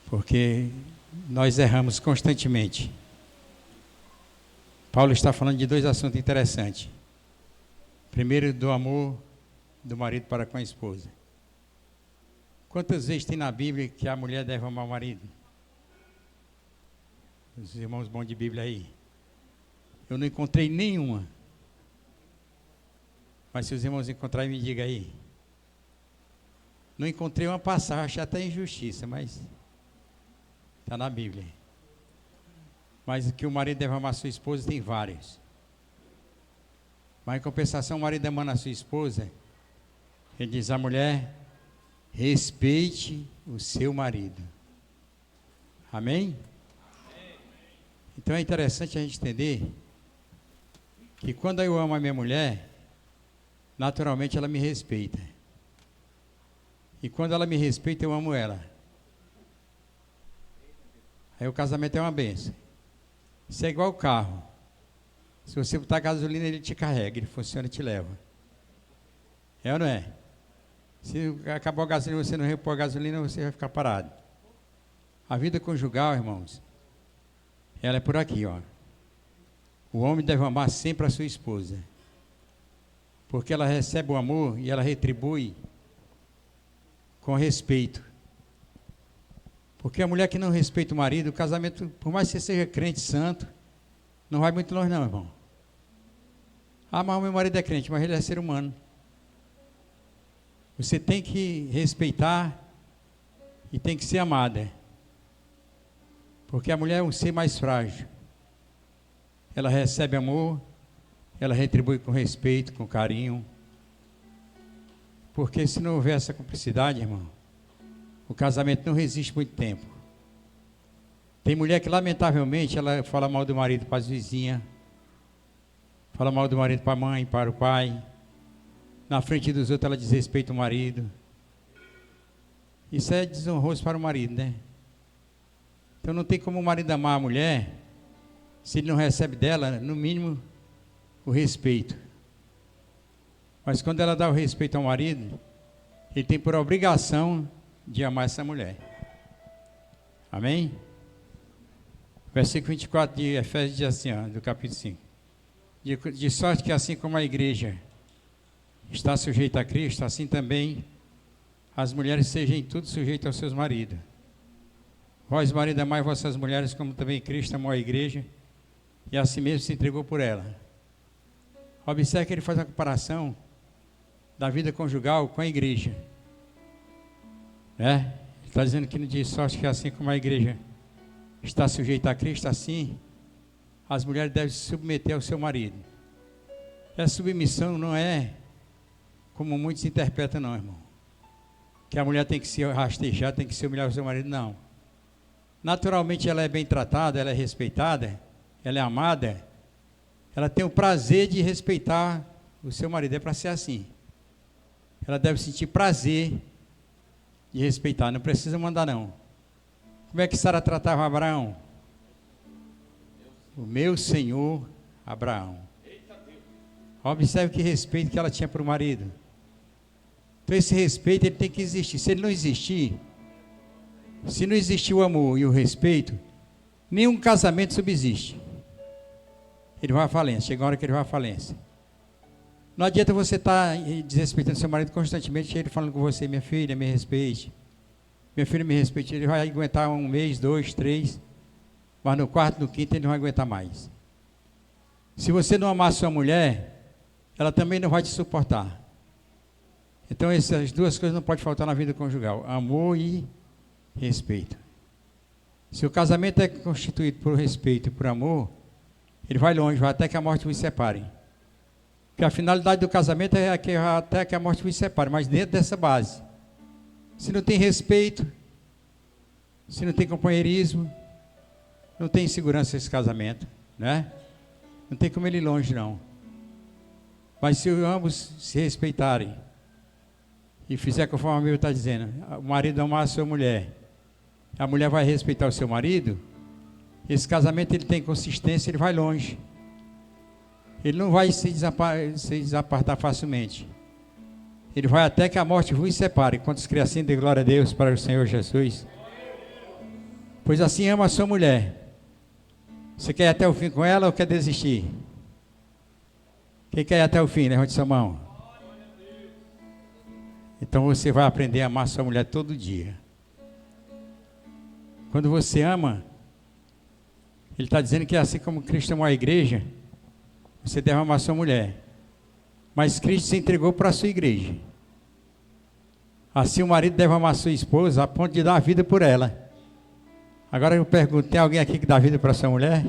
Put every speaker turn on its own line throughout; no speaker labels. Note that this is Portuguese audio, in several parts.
porque nós erramos constantemente. Paulo está falando de dois assuntos interessantes. Primeiro, do amor do marido para com a esposa. Quantas vezes tem na Bíblia que a mulher deve amar o marido? Os irmãos bons de Bíblia aí. Eu não encontrei nenhuma. Mas se os irmãos encontrarem, me diga aí. Não encontrei uma passagem, achei até injustiça, mas está na Bíblia. Mas que o marido deve amar a sua esposa, tem vários. Mas em compensação, o marido amando a sua esposa, ele diz à mulher: respeite o seu marido. Amém? Então é interessante a gente entender que quando eu amo a minha mulher, naturalmente ela me respeita. E quando ela me respeita, eu amo ela. Aí o casamento é uma bênção. Isso é igual o carro. Se você botar gasolina, ele te carrega, ele funciona e te leva. É ou não é? Se acabar a gasolina, você não repor a gasolina, você vai ficar parado. A vida conjugal, irmãos, ela é por aqui, ó. O homem deve amar sempre a sua esposa, porque ela recebe o amor e ela retribui com respeito. Porque a mulher que não respeita o marido, o casamento, por mais que você seja crente santo, não vai muito longe não, irmão. Ah, mas o meu marido é crente, mas ele é ser humano. Você tem que respeitar e tem que ser amada. Porque a mulher é um ser mais frágil. Ela recebe amor, ela retribui com respeito, com carinho. Porque se não houver essa cumplicidade, irmão, o casamento não resiste muito tempo. Tem mulher que, lamentavelmente, ela fala mal do marido para as vizinhas, fala mal do marido para a mãe, para o pai. Na frente dos outros, ela desrespeita o marido. Isso é desonroso para o marido, né? Então não tem como o marido amar a mulher se ele não recebe dela, no mínimo, o respeito. Mas quando ela dá o respeito ao marido, ele tem por obrigação de amar essa mulher. Amém? Versículo 24 de Efésios diz assim, ó, do capítulo 5. De sorte que assim como a igreja está sujeita a Cristo, assim também as mulheres sejam em tudo sujeitas aos seus maridos. Vós, marido, amai vossas mulheres, como também Cristo amou a igreja, e a si mesmo se entregou por ela. Observe que ele faz a comparação da vida conjugal com a igreja. Ele está dizendo que não diz sorte que assim como a igreja está sujeita a Cristo, assim as mulheres devem se submeter ao seu marido. Essa submissão não é como muitos interpretam, não, irmão. Que a mulher tem que se rastejar, tem que se humilhar ao seu marido, não. Naturalmente ela é bem tratada, ela é respeitada, ela é amada, ela tem o prazer de respeitar o seu marido, é para ser assim. Ela deve sentir prazer de respeitar, não precisa mandar não. Como é que Sara tratava Abraão? O meu senhor Abraão. Observe que respeito que ela tinha para o marido. Então esse respeito ele tem que existir. Se ele não existir, se não existir o amor e o respeito, nenhum casamento subsiste. Ele vai à falência, chega a hora que ele vai à falência. Não adianta você estar desrespeitando seu marido constantemente, ele falando com você: minha filha, me respeite. Minha filha, me respeite. Ele vai aguentar 1 mês, 2, 3, mas no quarto, no quinto, ele não vai aguentar mais. Se você não amar sua mulher, ela também não vai te suportar. Então essas duas coisas não podem faltar na vida conjugal: amor e respeito. Se o casamento é constituído por respeito e por amor, ele vai longe, vai até que a morte vos separe. Porque a finalidade do casamento é até que a morte vos separe, mas dentro dessa base. Se não tem respeito, se não tem companheirismo, não tem segurança esse casamento, né? Não tem como ele ir longe, não. Mas se ambos se respeitarem e fizer conforme a Bíblia está dizendo, o marido amar a sua mulher, a mulher vai respeitar o seu marido, esse casamento ele tem consistência, ele vai longe. Ele não vai se desapartar facilmente. Ele vai até que a morte vos separe. Quantos creem assim, dê glória a Deus para o Senhor Jesus. Pois assim ama a sua mulher. Você quer ir até o fim com ela ou quer desistir? Quem quer ir até o fim, levante sua mão. Então você vai aprender a amar sua mulher todo dia. Quando você ama, ele está dizendo que assim como Cristo amou a igreja, você deve amar sua mulher. Mas Cristo se entregou para a sua igreja. Assim o marido deve amar sua esposa a ponto de dar a vida por ela. Agora eu pergunto, tem alguém aqui que dá vida para sua mulher?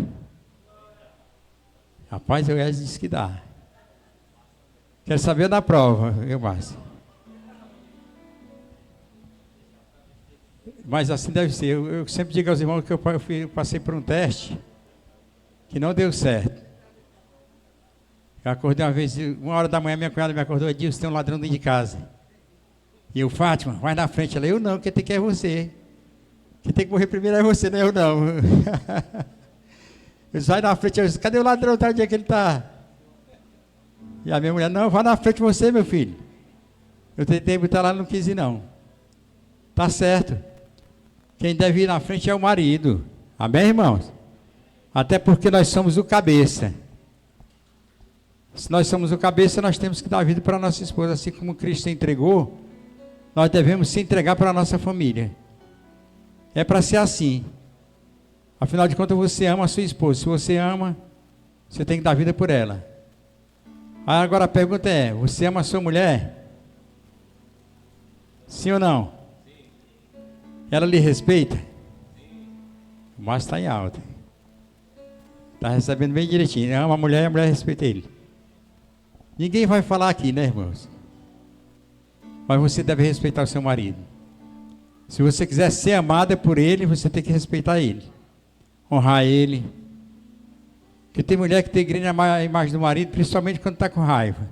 Rapaz, eu já disse que dá. Quero saber da prova, viu, Márcio? Mas assim deve ser. Eu sempre digo aos irmãos que eu passei por um teste que não deu certo. Eu acordei uma vez, 1h da manhã, minha cunhada me acordou e disse, tem um ladrão dentro de casa. E eu, Fátima, vai na frente. Ela, eu não, quem tem que é você. Quem tem que morrer primeiro é você, não é eu não. Eu saio na frente, eu disse, cadê o ladrão? Tá, onde é que ele está? E a minha mulher, não, vai na frente você, meu filho. Eu tentei botar lá, não quis ir não. Tá certo. Quem deve ir na frente é o marido. Amém, irmãos? Até porque nós somos o cabeça. Se nós somos o cabeça, nós temos que dar vida para a nossa esposa. Assim como Cristo se entregou, nós devemos se entregar para a nossa família. É para ser assim. Afinal de contas, você ama a sua esposa. Se você ama, você tem que dar vida por ela. Agora a pergunta é, você ama a sua mulher? Sim ou não? Sim. Ela lhe respeita? Sim. O Márcio está em alta. Está recebendo bem direitinho. Ama a mulher e a mulher respeita ele. Ninguém vai falar aqui, né, irmãos? Mas você deve respeitar o seu marido. Se você quiser ser amada por ele, você tem que respeitar ele. Honrar ele. Porque tem mulher que tem igreja a imagem do marido, principalmente quando está com raiva.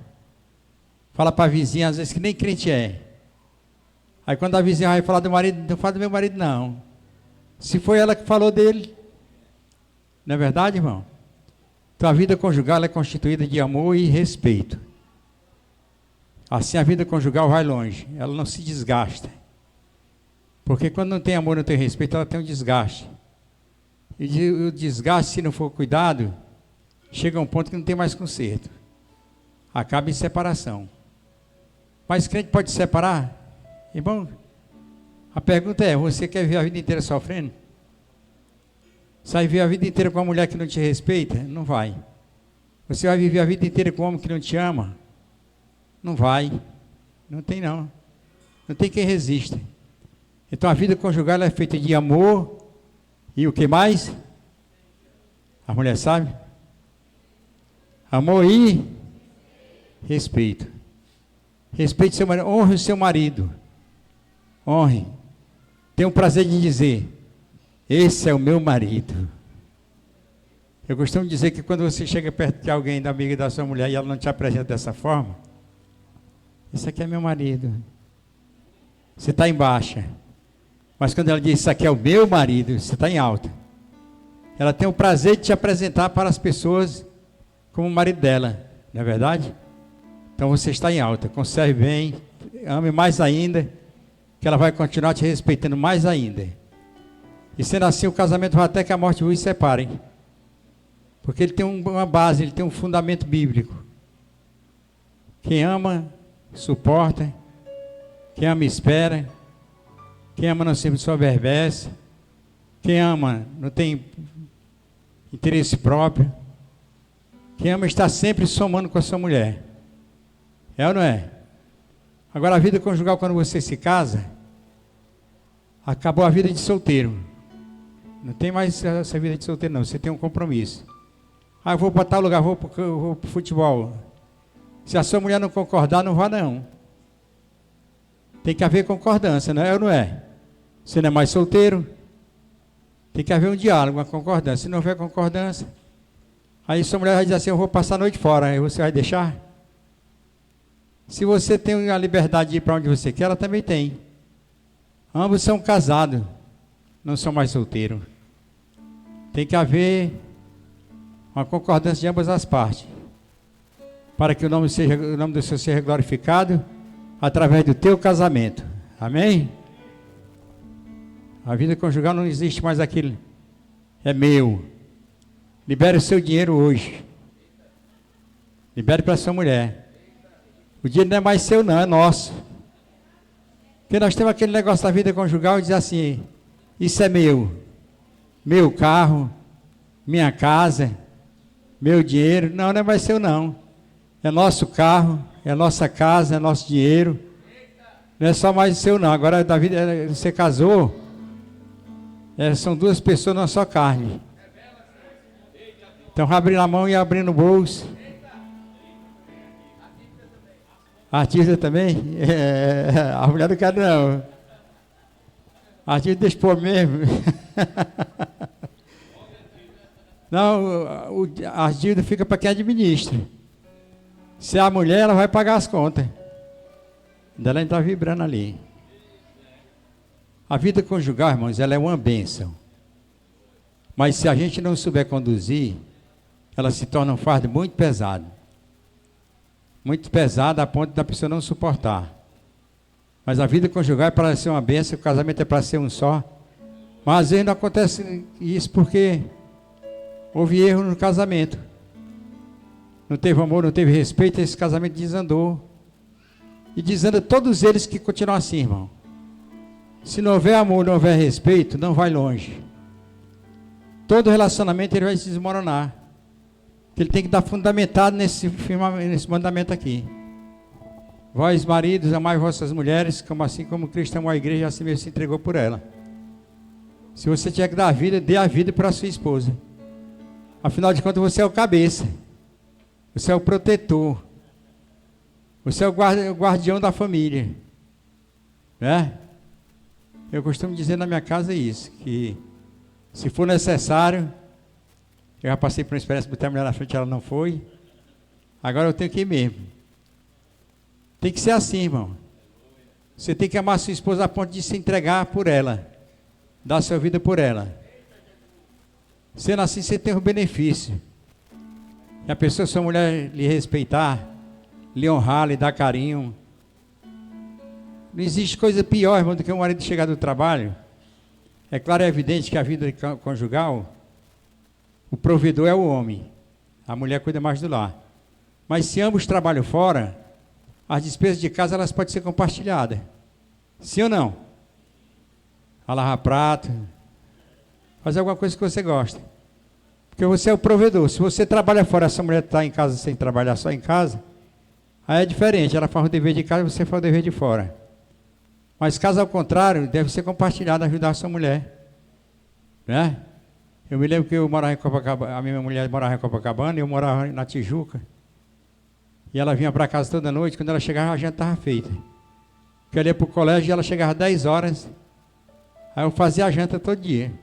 Fala para a vizinha, às vezes, que nem crente é. Aí quando a vizinha vai falar do marido, não fala do meu marido, não. Se foi ela que falou dele. Não é verdade, irmão? Então a vida conjugal é constituída de amor e respeito. Assim a vida conjugal vai longe. Ela não se desgasta. Porque quando não tem amor, não tem respeito, ela tem um desgaste. E o desgaste, se não for cuidado, chega a um ponto que não tem mais conserto. Acaba em separação. Mas crente pode separar? Irmão, a pergunta é, você quer viver a vida inteira sofrendo? Você vai viver a vida inteira com uma mulher que não te respeita? Não vai. Você vai viver a vida inteira com um homem que não te ama? Não vai. Não tem não. Não tem quem resista. Então a vida conjugal é feita de amor e o que mais? A mulher sabe? Amor e respeito. Respeite seu marido, honre o seu marido. Honre. Tenha o prazer de dizer, esse é o meu marido. Eu costumo dizer que quando você chega perto de alguém, da amiga da sua mulher, e ela não te apresenta dessa forma, esse aqui é meu marido. Você está em baixa. Mas quando ela diz, isso aqui é o meu marido, você está em alta. Ela tem o prazer de te apresentar para as pessoas como o marido dela. Não é verdade? Então você está em alta. Conserve bem, ame mais ainda, que ela vai continuar te respeitando mais ainda. E sendo assim, o casamento vai até que a morte vos separe. Porque ele tem uma base, ele tem um fundamento bíblico. Quem ama, suporta. Quem ama, espera. Quem ama não sempre soberbece. Quem ama não tem interesse próprio. Quem ama está sempre somando com a sua mulher. É ou não é? Agora a vida conjugal, quando você se casa, acabou a vida de solteiro. Não tem mais essa vida de solteiro não, você tem um compromisso. Ah, eu vou para tal lugar, vou para o futebol. Se a sua mulher não concordar, não vá não. Tem que haver concordância, não é ou não é? Você não é mais solteiro, tem que haver um diálogo, uma concordância. Se não houver concordância, aí sua mulher vai dizer assim, eu vou passar a noite fora, aí você vai deixar? Se você tem a liberdade de ir para onde você quer, ela também tem. Ambos são casados, não são mais solteiros. Tem que haver uma concordância de ambas as partes, para que o nome do Senhor seja glorificado através do teu casamento. Amém? A vida conjugal não existe mais aquilo. É meu. Libere o seu dinheiro hoje. Libere para sua mulher. O dinheiro não é mais seu, não, é nosso. Porque nós temos aquele negócio da vida conjugal e diz assim: isso é meu. Meu carro, minha casa, meu dinheiro. Não, não é mais seu, não. É nosso carro, é nossa casa, é nosso dinheiro. Não é só mais seu, não. Agora, da vida, você casou, são duas pessoas na sua carne. Então, abrindo a mão e abrindo o bolso. Artista também? A mulher não quer, não. Artista deixa por mesmo. Não, a dívida fica para quem administra. Se é a mulher, ela vai pagar as contas. Ela está vibrando ali. A vida conjugal, irmãos, ela é uma bênção. Mas se a gente não souber conduzir, ela se torna um fardo muito pesado. Muito pesado a ponto da pessoa não suportar. Mas a vida conjugal é para ser uma bênção, o casamento é para ser um só. Mas às vezes não acontece isso porque houve erro no casamento. Não teve amor, não teve respeito, esse casamento desandou. E desanda todos eles que continuam assim, irmão. Se não houver amor, não houver respeito, não vai longe. Todo relacionamento ele vai se desmoronar. Ele tem que estar fundamentado nesse mandamento aqui. Vós, maridos, amai vossas mulheres, como assim como Cristo amou a igreja, assim mesmo se entregou por ela. Se você tiver que dar a vida, dê a vida para a sua esposa. Afinal de contas, você é o cabeça. Você é o protetor. Você é o guardião da família. Né? Eu costumo dizer na minha casa isso, que se for necessário, eu já passei por uma experiência de botar a mulher na frente, ela não foi. Agora eu tenho que ir mesmo. Tem que ser assim, irmão. Você tem que amar a sua esposa a ponto de se entregar por ela. Dar sua vida por ela. Sendo assim, você tem um benefício. E a pessoa, sua mulher, lhe respeitar, lhe honrar, lhe dar carinho. Não existe coisa pior, irmão, do que um marido chegar do trabalho. É claro e evidente que a vida conjugal, o provedor é o homem. A mulher cuida mais do lar. Mas se ambos trabalham fora, as despesas de casa elas podem ser compartilhadas. Sim ou não? A lavar prato, fazer alguma coisa que você gosta. Porque você é o provedor. Se você trabalha fora, essa mulher está em casa sem trabalhar, só em casa, aí é diferente. Ela faz o dever de casa, você faz o dever de fora. Mas caso ao contrário, deve ser compartilhado, ajudar a sua mulher. Né? Eu me lembro que eu morava em Copacabana, a minha mulher morava em Copacabana e eu morava na Tijuca. E ela vinha para casa toda noite, quando ela chegava a janta estava feita. Porque eu ia para o colégio e ela chegava às 10 horas. Aí eu fazia a janta todo dia.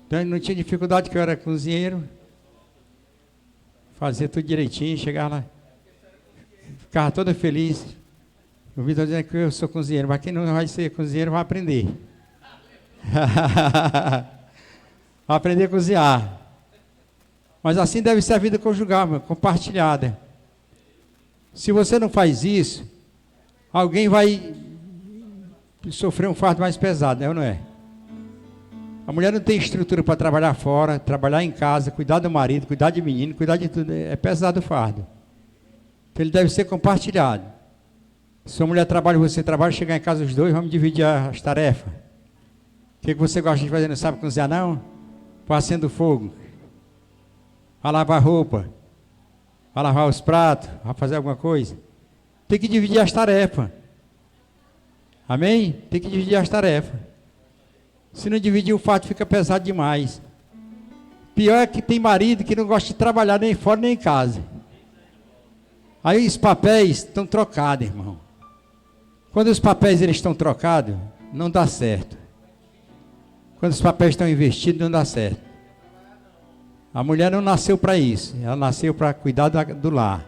Então não tinha dificuldade que eu era cozinheiro. Fazia tudo direitinho, chegava lá. Ficava toda feliz. O Vitor dizendo que eu sou cozinheiro, mas quem não vai ser cozinheiro vai aprender. Vai aprender a cozinhar. Mas assim deve ser a vida conjugal, compartilhada. Se você não faz isso, alguém vai sofrer um fardo mais pesado, né, ou não é? A mulher não tem estrutura para trabalhar fora, trabalhar em casa, cuidar do marido, cuidar de menino, cuidar de tudo. É pesado o fardo. Então ele deve ser compartilhado. Se a mulher trabalha e você trabalha, chegar em casa os dois, vamos dividir as tarefas. O que você gosta de fazer? Não sabe cozinhar, não? Vai acender o fogo. Vai lavar roupa. Vai lavar os pratos. Vai fazer alguma coisa. Tem que dividir as tarefas. Amém? Tem que dividir as tarefas. Se não dividir, o fardo fica pesado demais. Pior é que tem marido que não gosta de trabalhar nem fora nem em casa. Aí os papéis estão trocados, irmão. Quando os papéis eles estão trocados, não dá certo. Quando os papéis estão investidos, não dá certo. A mulher não nasceu para isso. Ela nasceu para cuidar do lar.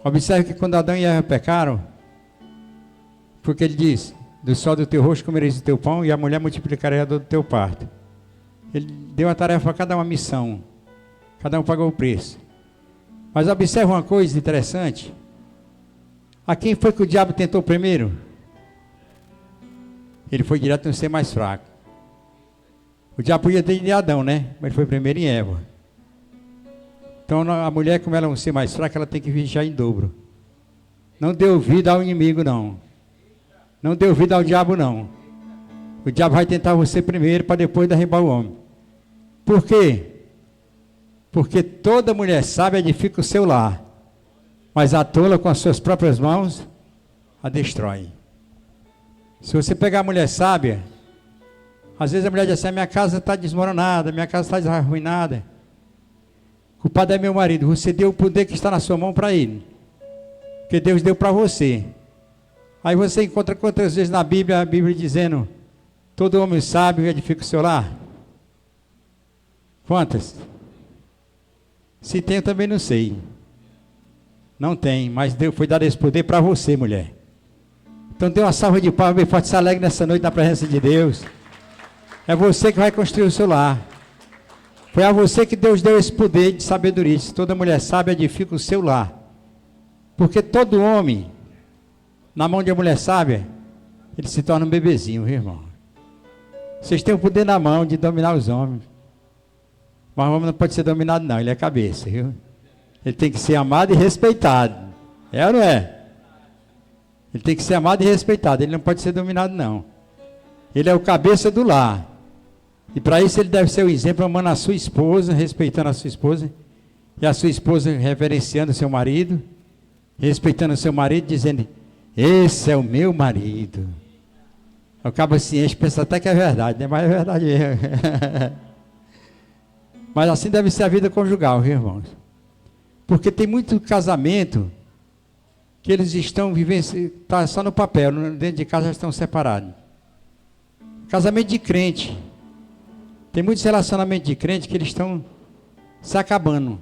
Observe que quando Adão e Eva pecaram, porque ele disse: do sol do teu rosto comereis o teu pão e a mulher multiplicará a dor do teu parto. Ele deu uma tarefa a cada uma missão. Cada um pagou o preço. Mas observe uma coisa interessante. A quem foi que o diabo tentou primeiro? Ele foi direto no ser mais fraco. O diabo podia ter de Adão, né? Mas ele foi primeiro em Eva. Então a mulher, como ela é um ser mais fraco, ela tem que vigiar em dobro. Não dê ouvido ao inimigo, não. Não dê ouvido ao diabo, não. O diabo vai tentar você primeiro, para depois derribar o homem. Por quê? Porque toda mulher sábia edifica o seu lar, mas a tola com as suas próprias mãos a destrói. Se você pegar a mulher sábia, às vezes a mulher diz assim: minha casa está desmoronada, minha casa está arruinada. O culpado é meu marido. Você deu o poder que está na sua mão para ele, porque Deus deu para você. Aí você encontra quantas vezes na Bíblia, a Bíblia dizendo: todo homem sábio edifica o seu lar? Quantas? Se tem, eu também não sei. Não tem, mas Deus foi dar esse poder para você, mulher. Então dê uma salva de palmas bem forte, se alegre nessa noite na presença de Deus. É você que vai construir o seu lar. Foi a você que Deus deu esse poder de sabedoria. Toda mulher sábia edifica o seu lar. Porque todo homem, na mão de uma mulher sábia, ele se torna um bebezinho, viu, irmão? Vocês têm o poder na mão de dominar os homens. Mas o homem não pode ser dominado, não. Ele é cabeça, viu? Ele tem que ser amado e respeitado. É ou não é? Ele tem que ser amado e respeitado. Ele não pode ser dominado, não. Ele é o cabeça do lar. E para isso ele deve ser o exemplo, amando a sua esposa, respeitando a sua esposa. E a sua esposa reverenciando o seu marido. Respeitando o seu marido, dizendo: esse é o meu marido. O cabo se enche, pensa até que é verdade, né? Mas é verdade mesmo. Mas assim deve ser a vida conjugal, viu, irmãos? Porque tem muito casamento que eles estão vivendo, tá só no papel, dentro de casa já estão separados. Casamento de crente. Tem muitos relacionamentos de crente que eles estão se acabando.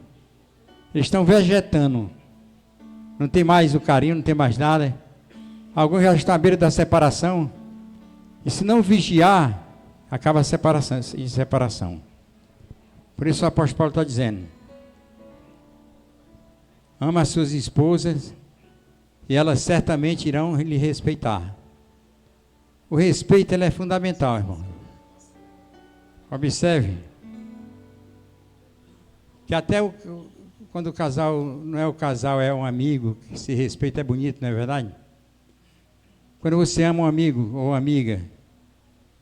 Eles estão vegetando. Não tem mais o carinho, não tem mais nada. Alguns já estão à beira da separação. E se não vigiar, acaba a separação. Por isso o apóstolo Paulo está dizendo: ama as suas esposas e elas certamente irão lhe respeitar. O respeito ele é fundamental, irmão. Observe que até quando o casal não é o casal, é um amigo, que se respeita é bonito, não é verdade? Quando você ama um amigo ou amiga,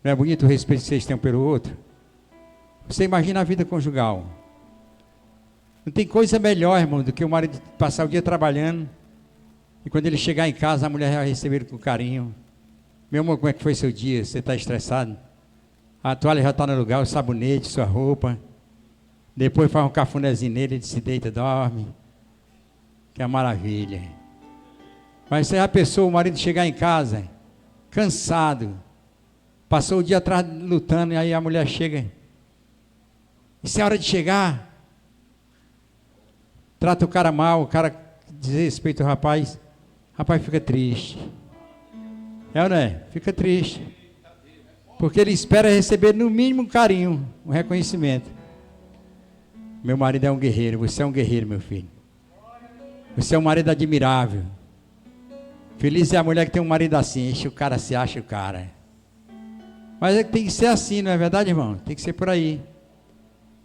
não é bonito o respeito que vocês têm um pelo outro? Você imagina a vida conjugal. Não tem coisa melhor, irmão, do que o marido passar o dia trabalhando e quando ele chegar em casa, a mulher vai receber ele com carinho. Meu amor, como é que foi seu dia? Você está estressado? A toalha já está no lugar, o sabonete, sua roupa. Depois faz um cafunézinho nele, ele se deita, dorme. Que é maravilha. Mas se a pessoa, o marido chegar em casa, cansado, passou o dia atrás lutando, e aí a mulher chega: isso é hora de chegar. Trata o cara mal, o cara desrespeita o rapaz. O rapaz fica triste. É ou não é? Fica triste. Porque ele espera receber no mínimo um carinho, um reconhecimento. Meu marido é um guerreiro, você é um guerreiro, meu filho. Você é um marido admirável. Feliz é a mulher que tem um marido assim, enche o cara, se acha o cara. Mas é que tem que ser assim, não é verdade, irmão? Tem que ser por aí.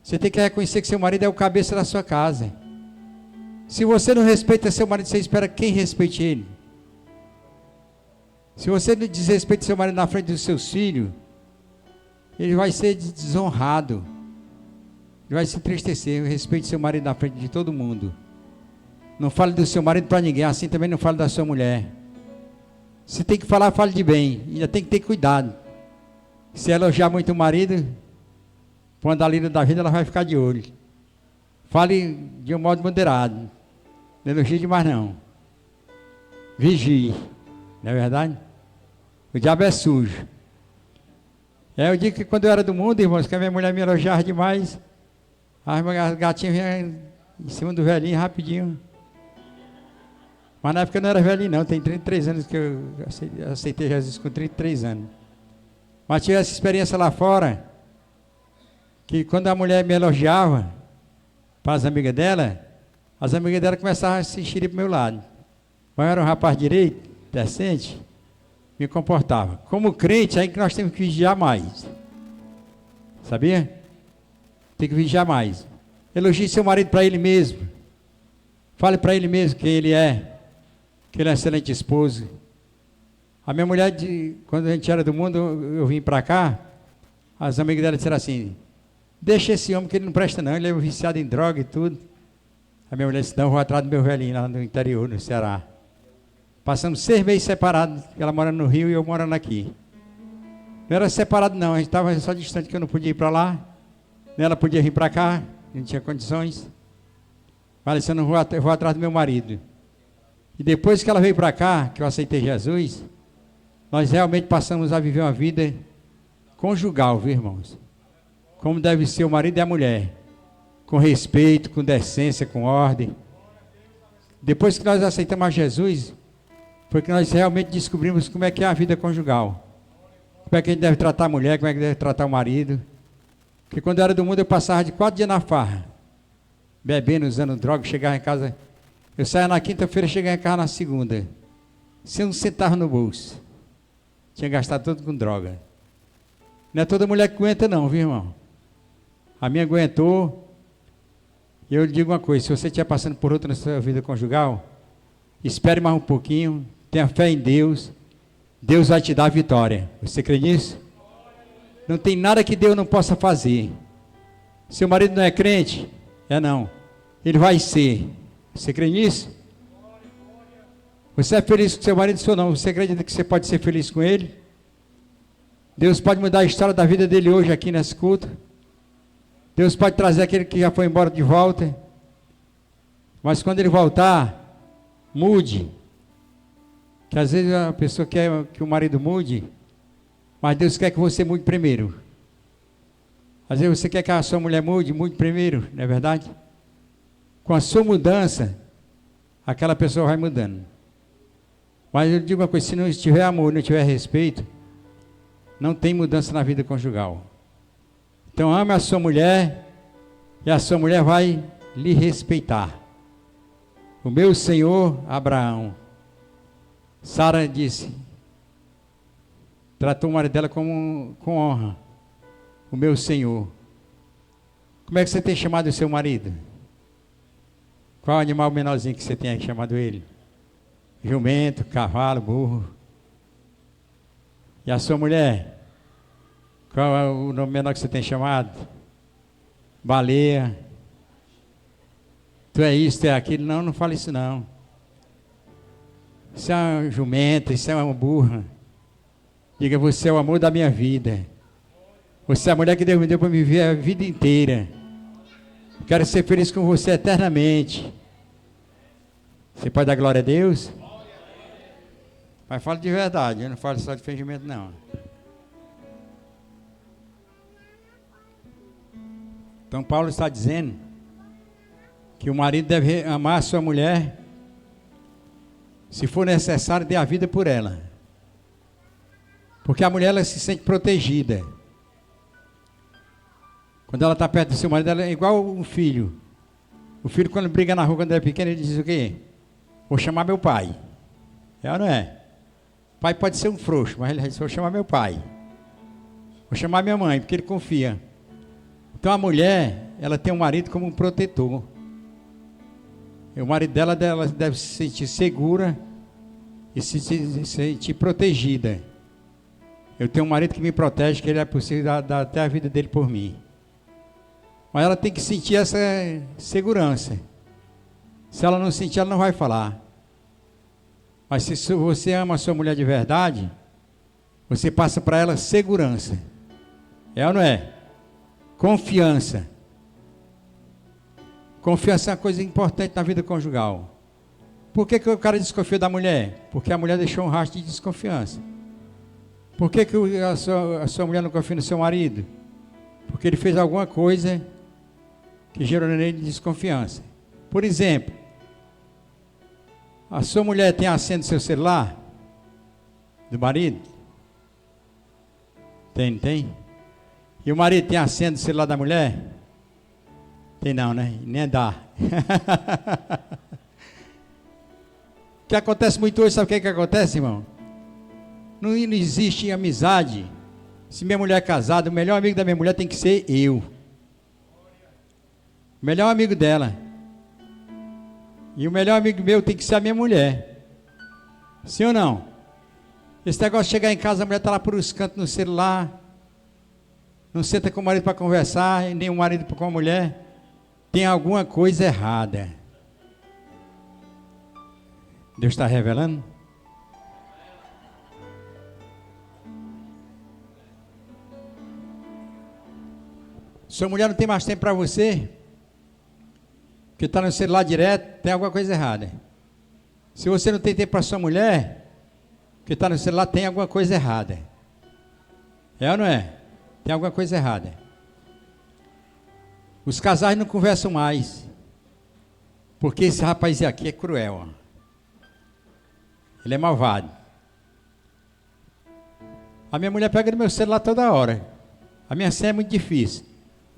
Você tem que reconhecer que seu marido é o cabeça da sua casa. Se você não respeita seu marido, você espera quem respeite ele? Se você não desrespeita seu marido na frente dos seus filhos, ele vai ser desonrado. Ele vai se entristecer. Respeite seu marido na frente de todo mundo. Não fale do seu marido para ninguém, assim também não fale da sua mulher. Se tem que falar, fale de bem. Ainda tem que ter cuidado. Se elogiar muito o marido, quando a lida da vida, ela vai ficar de olho. Fale de um modo moderado. Não elogie demais não. Vigie. Não é verdade? O diabo é sujo. Eu digo que quando eu era do mundo, irmãos, que a minha mulher me elogiava demais, as gatinhas vinham em cima do velhinho rapidinho. Mas na época eu não era velhinho não, tem 33 anos que eu aceitei Jesus com 33 anos. Mas tive essa experiência lá fora, que quando a mulher me elogiava, para as amigas dela começavam a se enxerir para o meu lado. Mas eu era um rapaz direito, decente, me comportava. Como crente, aí que nós temos que vigiar mais. Sabia? Tem que vigiar mais. Elogie seu marido para ele mesmo. Fale para ele mesmo quem ele é. Que ele é um excelente esposo. A minha mulher, quando a gente era do mundo, eu vim para cá, as amigas dela disseram assim, deixa esse homem que ele não presta não, ele é viciado em droga e tudo. A minha mulher disse, não, eu vou atrás do meu velhinho lá no interior, no Ceará. Passamos 6 meses separados, ela mora no Rio e eu morando aqui. Não era separado não, a gente estava só distante que eu não podia ir para lá, nem ela podia vir para cá, não tinha condições. Falei assim, eu vou atrás do meu marido. E depois que ela veio para cá, que eu aceitei Jesus, nós realmente passamos a viver uma vida conjugal, viu, irmãos? Como deve ser o marido e a mulher. Com respeito, com decência, com ordem. Depois que nós aceitamos a Jesus, foi que nós realmente descobrimos como é que é a vida conjugal. Como é que a gente deve tratar a mulher, como é que deve tratar o marido. Porque quando eu era do mundo, eu passava de 4 dias na farra. Bebendo, usando droga, chegava em casa. Eu saía na quinta-feira, chegava em casa na segunda. Sem um centavo no bolso. Tinha gastado tudo com droga. Não é toda mulher que aguenta não, viu, irmão? A minha aguentou. E eu lhe digo uma coisa, se você estiver passando por outra na sua vida conjugal, espere mais um pouquinho, tenha fé em Deus. Deus vai te dar a vitória. Você crê nisso? Não tem nada que Deus não possa fazer. Seu marido não é crente? É não. Ele vai ser. Você crê nisso? Você é feliz com seu marido ou não? Você acredita que você pode ser feliz com ele? Deus pode mudar a história da vida dele hoje aqui nesse culto. Deus pode trazer aquele que já foi embora de volta. Mas quando ele voltar, mude. Que às vezes a pessoa quer que o marido mude, mas Deus quer que você mude primeiro. Às vezes você quer que a sua mulher mude primeiro, não é verdade? Com a sua mudança, aquela pessoa vai mudando. Mas eu digo uma coisa, se não tiver amor, não tiver respeito, não tem mudança na vida conjugal. Então ame a sua mulher, e a sua mulher vai lhe respeitar. O meu senhor Abraão, Sara disse, tratou o marido dela com honra. O meu senhor. Como é que você tem chamado o seu marido? Qual animal menorzinho que você tem aí chamado ele? Jumento, cavalo, burro. E a sua mulher? Qual é o nome menor que você tem chamado? Baleia. Tu é isso, tu é aquilo. Não, não fala isso não. Isso é uma jumenta, isso é uma burra. Diga, você é o amor da minha vida. Você é a mulher que Deus me deu para me viver a vida inteira. Quero ser feliz com você eternamente. Você pode dar glória a Deus? Mas fala de verdade, eu não falo só de fingimento não. Então Paulo está dizendo que o marido deve amar a sua mulher, se for necessário, dê a vida por ela. Porque a mulher ela se sente protegida. Quando ela está perto do seu marido, ela é igual um filho. O filho, quando briga na rua, quando ele é pequeno, ele diz o quê? Vou chamar meu pai. É ou não é? O pai pode ser um frouxo, mas ele diz, vou chamar meu pai. Vou chamar minha mãe, porque ele confia. Então a mulher, ela tem um marido como um protetor. E o marido dela deve se sentir segura e se sentir protegida. Eu tenho um marido que me protege, que ele é possível dar até a vida dele por mim. Mas ela tem que sentir essa segurança. Se ela não sentir, ela não vai falar. Mas se você ama a sua mulher de verdade, você passa para ela segurança. É ou não é? Confiança. Confiança é uma coisa importante na vida conjugal. Por que o cara desconfia da mulher? Porque a mulher deixou um rastro de desconfiança. Por que a sua mulher não confia no seu marido? Porque ele fez alguma coisa que gerou nele desconfiança. Por exemplo, a sua mulher tem a senha do seu celular? Do marido? Tem, tem? E o marido tem a senha do celular da mulher? Tem não, né? Nem dá. O que acontece muito hoje, sabe o que acontece, irmão? Não existe amizade. Se minha mulher é casada, o melhor amigo da minha mulher tem que ser eu. O melhor amigo dela. E o melhor amigo meu tem que ser a minha mulher. Sim ou não? Esse negócio de chegar em casa, a mulher está lá por os cantos no celular, não senta com o marido para conversar, e nem o marido com a mulher, tem alguma coisa errada. Deus está revelando? Sua mulher não tem mais tempo para você, porque está no celular direto, tem alguma coisa errada. Se você não tem tempo para sua mulher, que está no celular, tem alguma coisa errada. É ou não é? Tem alguma coisa errada. Os casais não conversam mais, porque esse rapaz aqui é cruel. Ele é malvado. A minha mulher pega no meu celular toda hora. A minha senha é muito difícil.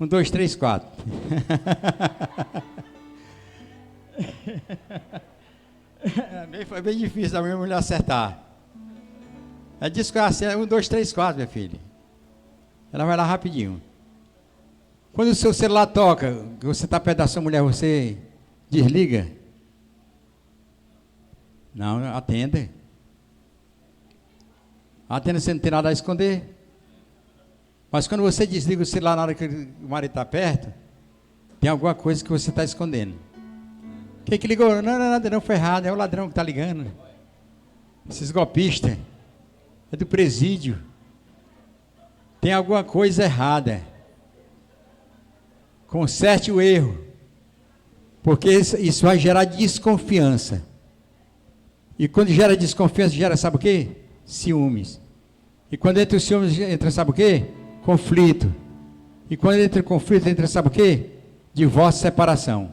1, 2, 3, 4. Foi bem difícil a minha mulher acertar. Ela disse que a senha é 1, 2, 3, 4, minha filha. Ela vai lá rapidinho. Quando o seu celular toca, que você está perto da sua mulher, você desliga? Não, atenda. Atenda, você não tem nada a esconder. Mas quando você desliga o celular na hora que o marido está perto, tem alguma coisa que você está escondendo. Quem que ligou? Não, nada, não, foi errado, é o ladrão que está ligando. Esses golpistas. É do presídio. Tem alguma coisa errada. Conserte o erro. Porque isso vai gerar desconfiança. E quando gera desconfiança, gera, sabe o quê? Ciúmes. E quando entra o ciúmes, entra, sabe o quê? Conflito. E quando entra o conflito, entra, sabe o quê? Divórcio e separação.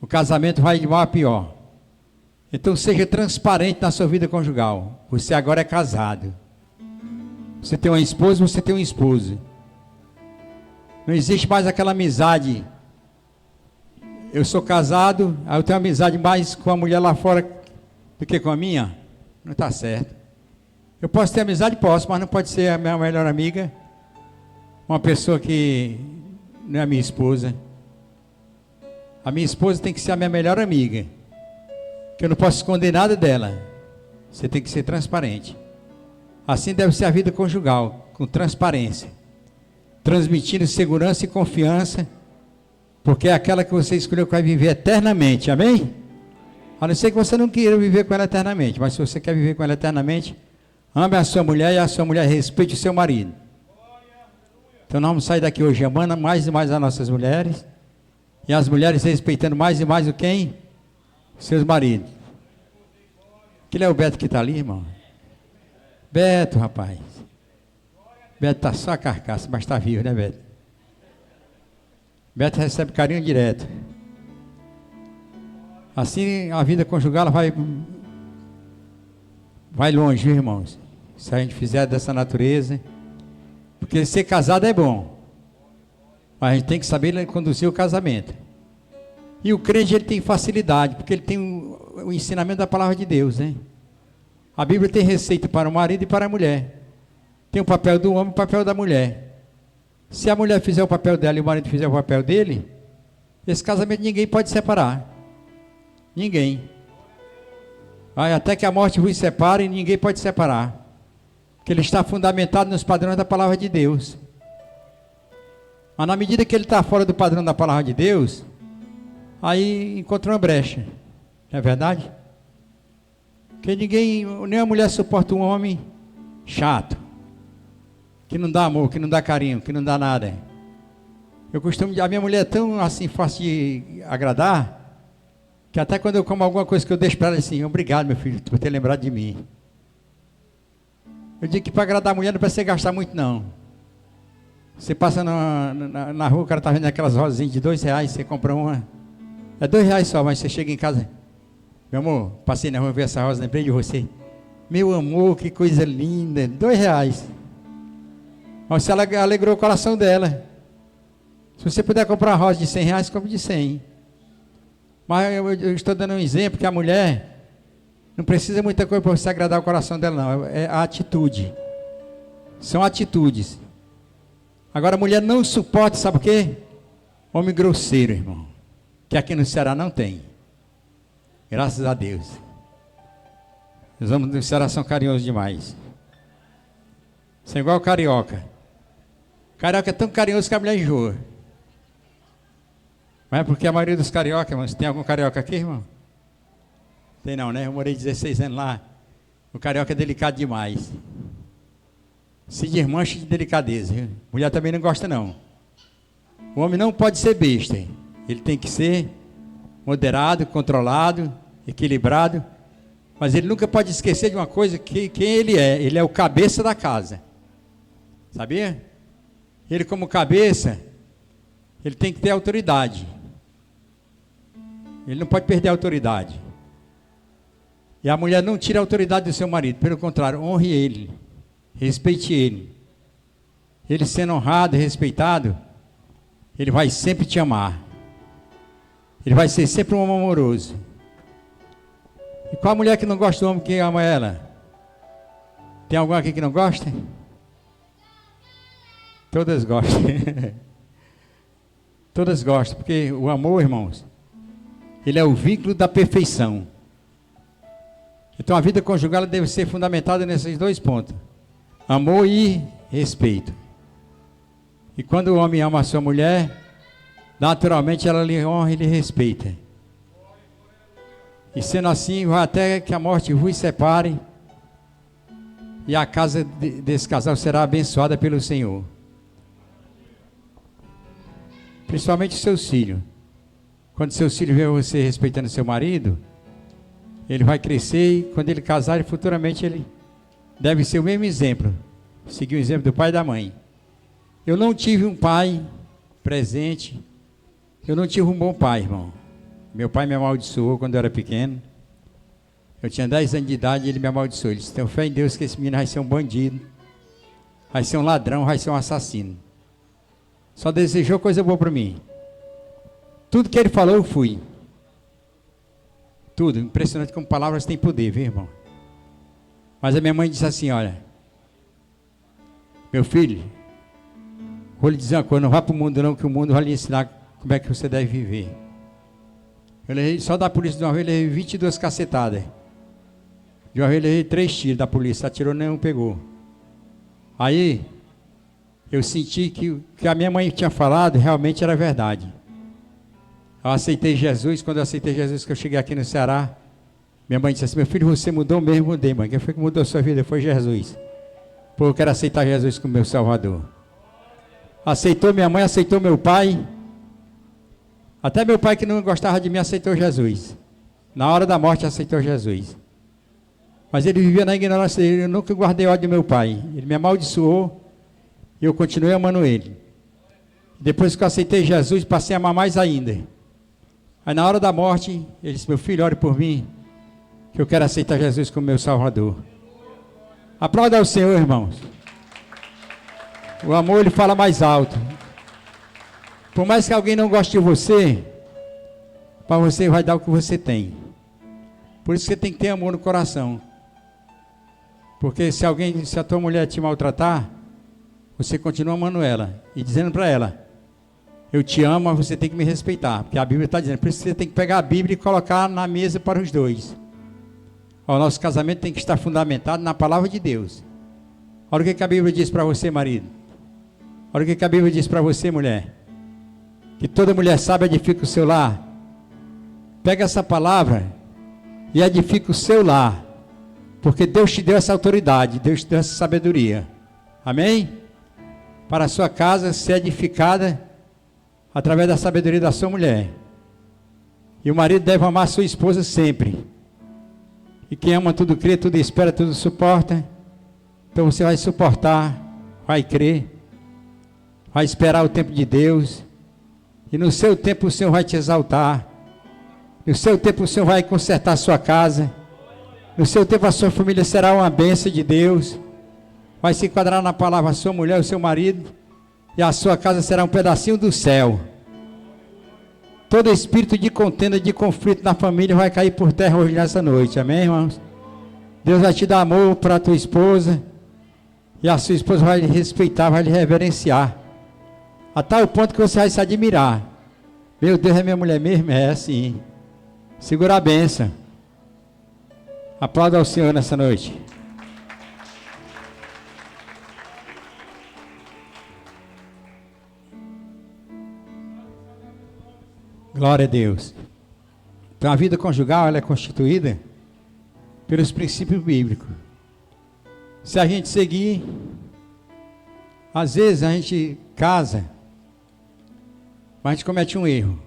O casamento vai de mal a pior. Então seja transparente na sua vida conjugal. Você agora é casado. Você tem uma esposa, você tem um esposo. Não existe mais aquela amizade. Eu sou casado, aí eu tenho amizade mais com a mulher lá fora do que com a minha. Não está certo. Eu posso ter amizade? Posso, mas não pode ser a minha melhor amiga. Uma pessoa que não é a minha esposa. A minha esposa tem que ser a minha melhor amiga. Que eu não posso esconder nada dela. Você tem que ser transparente. Assim deve ser a vida conjugal, com transparência. Transmitindo segurança e confiança. Porque é aquela que você escolheu que vai viver eternamente. Amém? A não ser que você não queira viver com ela eternamente. Mas se você quer viver com ela eternamente, ame a sua mulher e a sua mulher respeite o seu marido. Então nós vamos sair daqui hoje amando mais e mais as nossas mulheres. E as mulheres respeitando mais e mais o quem? Seus maridos. Aquele é o Beto que está ali, irmão. Beto, rapaz. Beto está só a carcaça, mas está vivo, né, Beto? Beto recebe carinho direto. Assim a vida conjugal ela vai longe, viu, irmãos? Se a gente fizer dessa natureza. Porque ser casado é bom. Mas a gente tem que saber conduzir o casamento. E o crente ele tem facilidade, porque ele tem o ensinamento da palavra de Deus, né? A Bíblia tem receita para o marido e para a mulher. Tem o papel do homem e o papel da mulher. Se a mulher fizer o papel dela e o marido fizer o papel dele, esse casamento ninguém pode separar. Ninguém. Até que a morte vos separe, ninguém pode separar. Porque ele está fundamentado nos padrões da palavra de Deus. Mas na medida que ele está fora do padrão da palavra de Deus, aí encontra uma brecha. Não é verdade? Porque nem a mulher suporta um homem chato, que não dá amor, que não dá carinho, que não dá nada. A minha mulher é tão assim fácil de agradar, que até quando eu como alguma coisa que eu deixo para ela assim, obrigado meu filho por ter lembrado de mim. Eu digo que para agradar a mulher não precisa gastar muito não. Você passa na rua, o cara está vendo aquelas rosinhas de R$2, você compra uma, é R$2 só, mas você chega em casa, meu amor, passei na rua, vi essa rosa, lembrei de você. Meu amor, que coisa linda, R$2. Mas se ela alegrou o coração dela. Se você puder comprar uma rosa de R$100, compre de 100. Mas eu estou dando um exemplo que a mulher Não precisa muita coisa para você agradar o coração dela, não. É a atitude. São atitudes. Agora a mulher não suporta, sabe o quê? Homem grosseiro, irmão. Que aqui no Ceará não tem. Graças a Deus. Os homens do Ceará são carinhosos demais. São igual o carioca. O carioca é tão carinhoso que a mulher enjoa. Mas é porque a maioria dos cariocas, irmãos, tem algum carioca aqui, irmão? Tem não, né? Eu morei 16 anos lá. O carioca é delicado demais. Se desmancha de delicadeza. Viu? Mulher também não gosta, não. O homem não pode ser besta. Ele tem que ser moderado, controlado, equilibrado. Mas ele nunca pode esquecer de uma coisa, quem ele é. Ele é o cabeça da casa. Sabia? Ele como cabeça, ele tem que ter autoridade. Ele não pode perder a autoridade. E a mulher não tira a autoridade do seu marido. Pelo contrário, honre ele. Respeite ele. Ele sendo honrado e respeitado, ele vai sempre te amar. Ele vai ser sempre um homem amoroso. E qual a mulher que não gosta do homem que ama ela? Tem alguma aqui que não gosta? Todas gostam. Todas gostam, porque o amor, irmãos, ele é o vínculo da perfeição. Então a vida conjugal deve ser fundamentada nesses dois pontos: amor e respeito. E quando o homem ama a sua mulher, naturalmente ela lhe honra e lhe respeita. E sendo assim, vai até que a morte vos separe, e a casa desse casal será abençoada pelo Senhor. Principalmente os seus filhos. Quando seus filhos veem você respeitando seu marido, ele vai crescer e quando ele casar, futuramente ele deve ser o mesmo exemplo. Seguir o exemplo do pai e da mãe. Eu não tive um pai presente. Eu não tive um bom pai, irmão. Meu pai me amaldiçoou quando eu era pequeno. Eu tinha 10 anos de idade e ele me amaldiçoou. Ele disse: tenho fé em Deus que esse menino vai ser um bandido, vai ser um ladrão, vai ser um assassino. Só desejou coisa boa para mim. Tudo que ele falou eu fui. Tudo. Impressionante como palavras têm poder, viu, irmão? Mas a minha mãe disse assim: olha, meu filho, vou lhe dizer uma coisa, não vá para o mundo não, que o mundo vai lhe ensinar como é que você deve viver. Eu levei, só da polícia de uma vez, levei 22 cacetadas. De uma vez levei 3 tiros da polícia, atirou, nenhum pegou. Aí, eu senti que a minha mãe tinha falado realmente era verdade. Eu aceitei Jesus. Quando eu aceitei Jesus, que eu cheguei aqui no Ceará, minha mãe disse assim: meu filho, você mudou mesmo? Mudei, mãe. Quem foi que mudou a sua vida? Foi Jesus. Pô, eu quero aceitar Jesus como meu Salvador. Aceitou minha mãe, aceitou meu pai. Até meu pai, que não gostava de mim, aceitou Jesus. Na hora da morte aceitou Jesus. Mas ele vivia na ignorância dele. Eu nunca guardei ódio do meu pai. Ele me amaldiçoou e eu continuei amando ele. Depois que eu aceitei Jesus, passei a amar mais ainda. Aí na hora da morte, ele disse: meu filho, ore por mim, que eu quero aceitar Jesus como meu Salvador. Aplauda ao Senhor, irmãos. O amor, ele fala mais alto. Por mais que alguém não goste de você, para você vai dar o que você tem. Por isso você tem que ter amor no coração. Porque se a tua mulher te maltratar, você continua amando ela e dizendo para ela: eu te amo, mas você tem que me respeitar. Porque a Bíblia está dizendo. Por isso você tem que pegar a Bíblia e colocar na mesa para os dois. O nosso casamento tem que estar fundamentado na palavra de Deus. Olha o que a Bíblia diz para você, marido. Olha o que a Bíblia diz para você, mulher. Que toda mulher sábia edifica o seu lar. Pega essa palavra e edifica o seu lar. Porque Deus te deu essa autoridade, Deus te deu essa sabedoria. Amém? Para a sua casa ser edificada através da sabedoria da sua mulher. E o marido deve amar a sua esposa sempre. E quem ama tudo crê, tudo espera, tudo suporta. Então você vai suportar, vai crer, vai esperar o tempo de Deus. E no seu tempo o Senhor vai te exaltar. No seu tempo o Senhor vai consertar a sua casa. No seu tempo a sua família será uma bênção de Deus. Vai se enquadrar na palavra a sua mulher, o seu marido. E a sua casa será um pedacinho do céu. Todo espírito de contenda, de conflito na família vai cair por terra hoje nessa noite. Amém, irmãos? Deus vai te dar amor para a tua esposa. E a sua esposa vai lhe respeitar, vai lhe reverenciar. A tal ponto que você vai se admirar. Meu Deus, é minha mulher mesmo? É assim. Segura a bênção. Aplauda ao Senhor nessa noite. Glória a Deus. Então a vida conjugal ela é constituída pelos princípios bíblicos. Se a gente seguir, às vezes a gente casa, mas a gente comete um erro.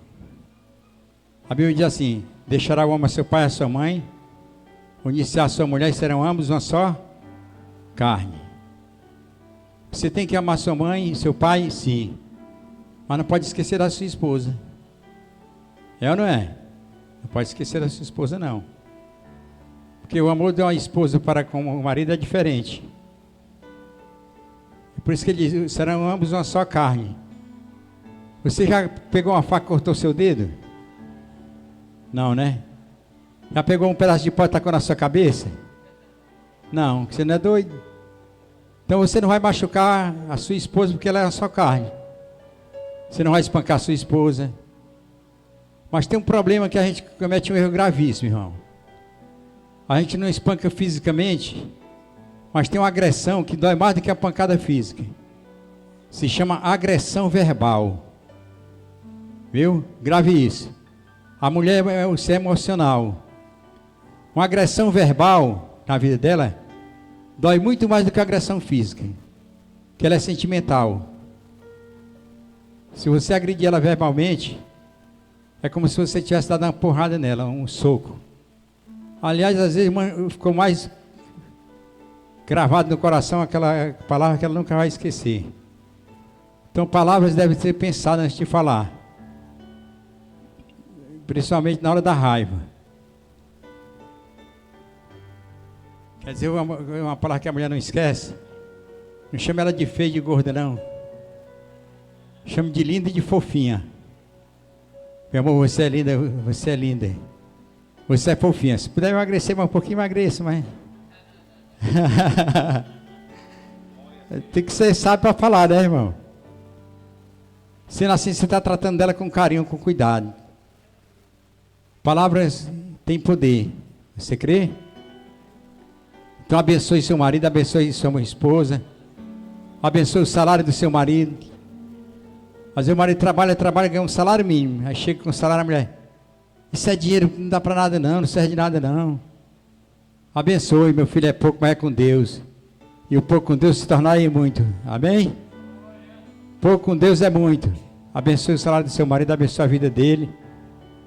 A Bíblia diz assim: deixará o homem a seu pai e a sua mãe, unir-se a sua mulher e serão ambos uma só carne. Você tem que amar sua mãe e seu pai, sim, mas não pode esquecer da sua esposa. É ou não é? Não pode esquecer da sua esposa, não. Porque o amor de uma esposa para com o marido é diferente. Por isso que ele diz: serão ambos uma só carne. Você já pegou uma faca e cortou seu dedo? Não, né? Já pegou um pedaço de pau e tacou na sua cabeça? Não, você não é doido. Então você não vai machucar a sua esposa porque ela é a sua carne. Você não vai espancar a sua esposa. Mas tem um problema que a gente comete um erro gravíssimo, irmão. A gente não espanca fisicamente, mas tem uma agressão que dói mais do que a pancada física. Se chama agressão verbal. Viu? Grave isso. A mulher é o ser emocional. Uma agressão verbal na vida dela dói muito mais do que a agressão física, que ela é sentimental. Se você agredir ela verbalmente, é como se você tivesse dado uma porrada nela, um soco. Aliás, às vezes ficou mais gravado no coração aquela palavra que ela nunca vai esquecer. Então, palavras devem ser pensadas antes de falar. Principalmente na hora da raiva. Quer dizer, uma palavra que a mulher não esquece. Não chama ela de feia e de gorda, não. Chama de linda e de fofinha. Meu amor, você é linda, você é linda. Você é fofinha. Se puder emagrecer mais um pouquinho, emagreça, mas... Tem que ser sábio para falar, né, irmão? Sendo assim, você está tratando dela com carinho, com cuidado. Palavras têm poder. Você crê? Então abençoe seu marido, abençoe sua esposa. Abençoe o salário do seu marido. Mas o marido trabalha, ganha um salário mínimo. Aí chega com o salário da mulher: isso é dinheiro, não dá para nada não, não serve de nada não. Abençoe, meu filho, é pouco, mas é com Deus. E o pouco com Deus se tornar muito. Amém? Pouco com Deus é muito. Abençoe o salário do seu marido, abençoe a vida dele.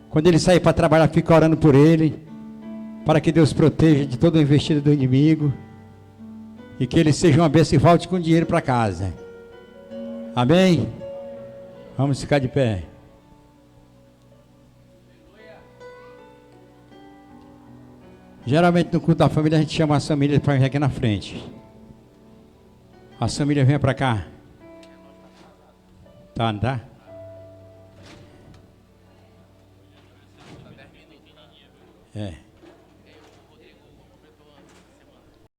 Quando ele sair para trabalhar, fica orando por ele, para que Deus proteja de toda a investida do inimigo, e que ele seja uma bênção e volte com dinheiro para casa. Amém? Vamos ficar de pé. Geralmente no culto da família a gente chama as famílias para vir aqui na frente. A família vem para cá. Tá, não tá? É.